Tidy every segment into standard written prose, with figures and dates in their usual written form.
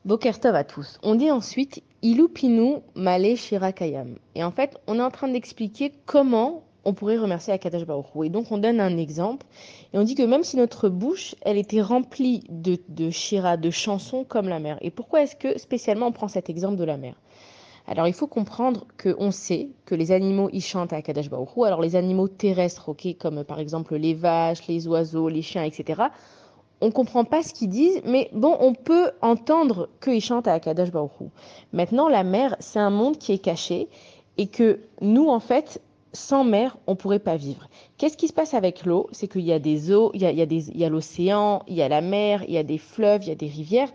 Boker Tov à tous. On dit ensuite Ilupinu Male Shirakayam. Et en fait, on est en train d'expliquer comment on pourrait remercier Akadash Baruch Hu. Et donc, on donne un exemple. Et on dit que même si notre bouche, elle était remplie de shira, de chansons comme la mer. Et pourquoi est-ce que spécialement on prend cet exemple de la mer? Alors, il faut comprendre qu'on sait que les animaux, ils chantent à Akadash Baruch Hu. Alors, les animaux terrestres, ok, comme par exemple les vaches, les oiseaux, les chiens, etc., on comprend pas ce qu'ils disent, mais bon, on peut entendre qu'ils chantent à Akadash Baruch Hu. Maintenant, la mer, c'est un monde qui est caché et que nous, en fait, sans mer, on pourrait pas vivre. Qu'est-ce qui se passe avec l'eau? C'est qu'il y a des eaux, il y a l'océan, il y a la mer, il y a des fleuves, il y a des rivières.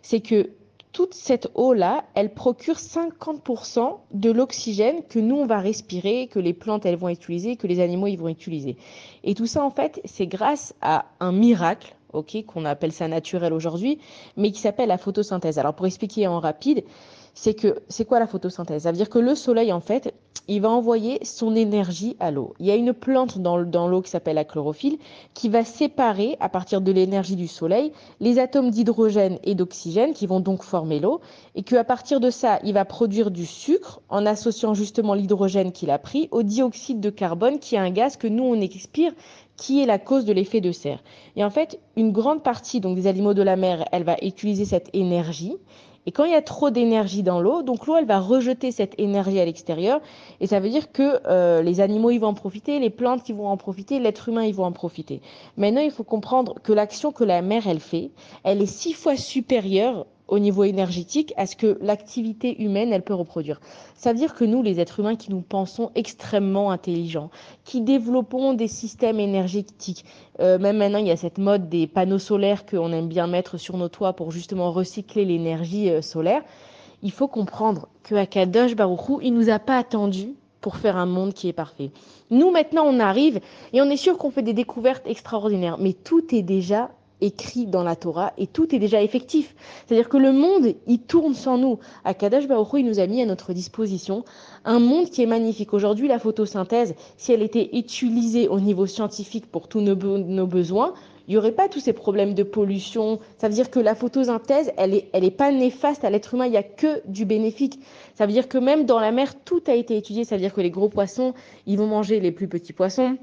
C'est que toute cette eau-là, elle procure 50% de l'oxygène que nous, on va respirer, que les plantes, elles vont utiliser, que les animaux, ils vont utiliser. Et tout ça, en fait, c'est grâce à un miracle, ok, qu'on appelle ça naturel aujourd'hui, mais qui s'appelle la photosynthèse. Alors, pour expliquer en rapide, c'est quoi la photosynthèse? Ça veut dire que le soleil, en fait, il va envoyer son énergie à l'eau. Il y a une plante dans l'eau qui s'appelle la chlorophylle qui va séparer, à partir de l'énergie du soleil, les atomes d'hydrogène et d'oxygène qui vont donc former l'eau, et qu'à partir de ça, il va produire du sucre en associant justement l'hydrogène qu'il a pris au dioxyde de carbone, qui est un gaz que nous, on expire, qui est la cause de l'effet de serre. Et en fait, une grande partie donc, des animaux de la mer, elle va utiliser cette énergie. Et quand il y a trop d'énergie dans l'eau, donc l'eau, elle va rejeter cette énergie à l'extérieur. Et ça veut dire que les animaux, ils vont en profiter, les plantes, qui vont en profiter, l'être humain, ils vont en profiter. Maintenant, il faut comprendre que l'action que la mer, elle fait, elle est 6 fois supérieure au niveau énergétique à ce que l'activité humaine, elle peut reproduire. Ça veut dire que nous, les êtres humains qui nous pensons extrêmement intelligents, qui développons des systèmes énergétiques, même maintenant, il y a cette mode des panneaux solaires qu'on aime bien mettre sur nos toits pour justement recycler l'énergie solaire. Il faut comprendre que Akadosh Baruch Hu, il nous a pas attendu pour faire un monde qui est parfait. Nous, maintenant, on arrive et on est sûr qu'on fait des découvertes extraordinaires, mais tout est déjà écrit dans la Torah et tout est déjà effectif. C'est-à-dire que le monde, il tourne sans nous. Akadosh Baruch Hu, il nous a mis à notre disposition un monde qui est magnifique. Aujourd'hui, la photosynthèse, si elle était utilisée au niveau scientifique pour tous nos besoins, il n'y aurait pas tous ces problèmes de pollution. Ça veut dire que la photosynthèse, elle est pas néfaste à l'être humain, il n'y a que du bénéfique. Ça veut dire que même dans la mer, tout a été étudié. Ça veut dire que les gros poissons, ils vont manger les plus petits poissons,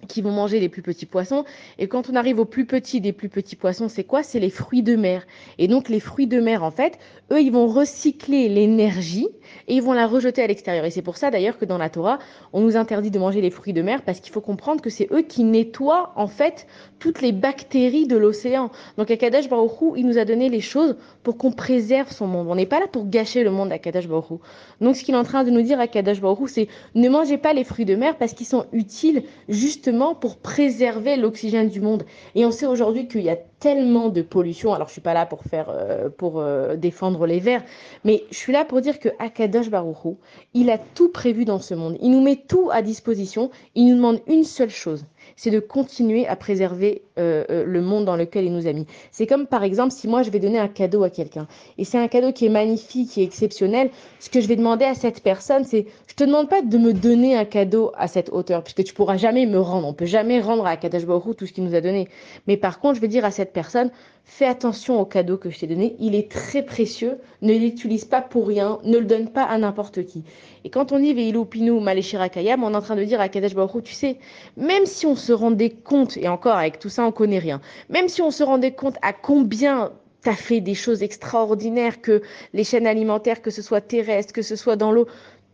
qui vont manger les plus petits poissons. Et quand on arrive aux plus petits des plus petits poissons, c'est quoi? C'est les fruits de mer. Et donc les fruits de mer, en fait, eux, ils vont recycler l'énergie et ils vont la rejeter à l'extérieur. Et c'est pour ça d'ailleurs que dans la Torah, on nous interdit de manger les fruits de mer parce qu'il faut comprendre que c'est eux qui nettoient en fait toutes les bactéries de l'océan. Donc Akadosh Baruch Hu, il nous a donné les choses pour qu'on préserve son monde. On n'est pas là pour gâcher le monde d'Akadosh Baruch Hu. Donc ce qu'il est en train de nous dire Akadosh Baruch Hu, c'est ne mangez pas les fruits de mer parce qu'ils sont utiles justement pour préserver l'oxygène du monde. Et on sait aujourd'hui qu'il y a tellement de pollution. Alors je suis pas là pour défendre les verts, mais je suis là pour dire que Akadosh Baruch Hu, il a tout prévu dans ce monde. Il nous met tout à disposition. Il nous demande une seule chose, c'est de continuer à préserver le monde dans lequel il nous a mis. C'est comme par exemple si moi je vais donner un cadeau à quelqu'un et c'est un cadeau qui est magnifique, qui est exceptionnel, ce que je vais demander à cette personne, c'est je te demande pas de me donner un cadeau à cette hauteur puisque tu pourras jamais me rendre. On peut jamais rendre à Akadosh Baruch Hu tout ce qu'il nous a donné. Mais par contre, je vais dire à cette personne, fais attention au cadeau que je t'ai donné, il est très précieux, ne l'utilise pas pour rien, ne le donne pas à n'importe qui. Et quand on dit Veilou Pinou Maléchira Kayam, on est en train de dire à Kadesh Baruch Hu, tu sais, même si on se rendait compte, et encore avec tout ça on connaît rien, même si on se rendait compte à combien t'as fait des choses extraordinaires, que les chaînes alimentaires, que ce soit terrestre, que ce soit dans l'eau,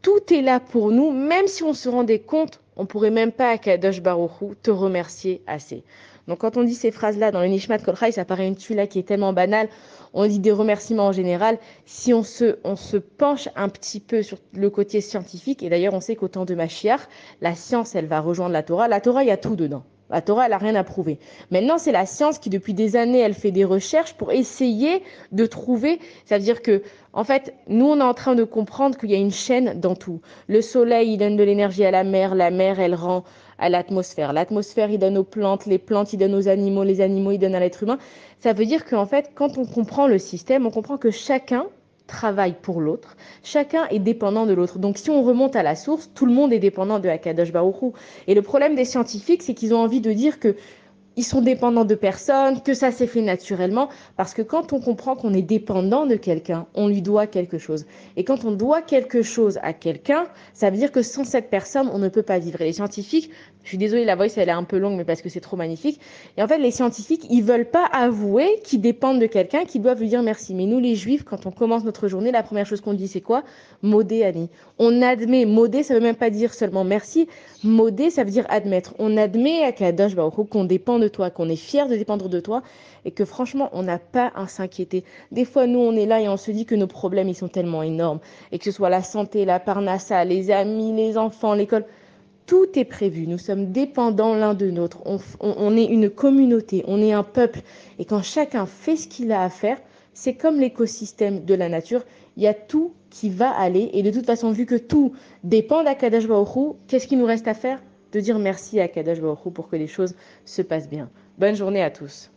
tout est là pour nous, même si on se rendait compte, on pourrait même pas à Kadosh Baruch Hu te remercier assez. Donc quand on dit ces phrases-là dans le Nishmat Kol Chai, ça paraît une tuile qui est tellement banale, on dit des remerciements en général. Si on se penche un petit peu sur le côté scientifique, et d'ailleurs on sait qu'au temps de Mashiach, la science, elle va rejoindre la Torah. La Torah, il y a tout dedans. La Torah, elle n'a rien à prouver. Maintenant, c'est la science qui, depuis des années, elle fait des recherches pour essayer de trouver. Ça veut dire que, en fait, nous, on est en train de comprendre qu'il y a une chaîne dans tout. Le soleil, il donne de l'énergie à la mer, elle rend à l'atmosphère. L'atmosphère, il donne aux plantes, les plantes, il donne aux animaux, les animaux, il donne à l'être humain. Ça veut dire qu'en fait, quand on comprend le système, on comprend que chacun travaille pour l'autre, chacun est dépendant de l'autre. Donc si on remonte à la source, tout le monde est dépendant de Akadosh Baruch Hu. Et le problème des scientifiques, c'est qu'ils ont envie de dire que ils sont dépendants de personne, que ça s'est fait naturellement, parce que quand on comprend qu'on est dépendant de quelqu'un, on lui doit quelque chose. Et quand on doit quelque chose à quelqu'un, ça veut dire que sans cette personne, on ne peut pas vivre. Et les scientifiques, je suis désolée, la voix elle est un peu longue, mais parce que c'est trop magnifique. Et en fait, les scientifiques, ils veulent pas avouer qu'ils dépendent de quelqu'un, qu'ils doivent lui dire merci. Mais nous, les juifs, quand on commence notre journée, la première chose qu'on dit, c'est quoi? Modé, Annie. On admet, modé, ça veut même pas dire seulement merci. Modé, ça veut dire admettre. On admet à Kadosh Baruch Hu qu'on dépend de toi, qu'on est fier de dépendre de toi et que franchement, on n'a pas à s'inquiéter. Des fois, nous, on est là et on se dit que nos problèmes, ils sont tellement énormes. Et que ce soit la santé, la parnassa, les amis, les enfants, l'école, tout est prévu. Nous sommes dépendants l'un de l'autre. On est une communauté, on est un peuple. Et quand chacun fait ce qu'il a à faire, c'est comme l'écosystème de la nature. Il y a tout qui va aller. Et de toute façon, vu que tout dépend d'Akadash Baruch Hu, qu'est-ce qu'il nous reste à faire? De dire merci à Akadash Baruch Hu pour que les choses se passent bien. Bonne journée à tous.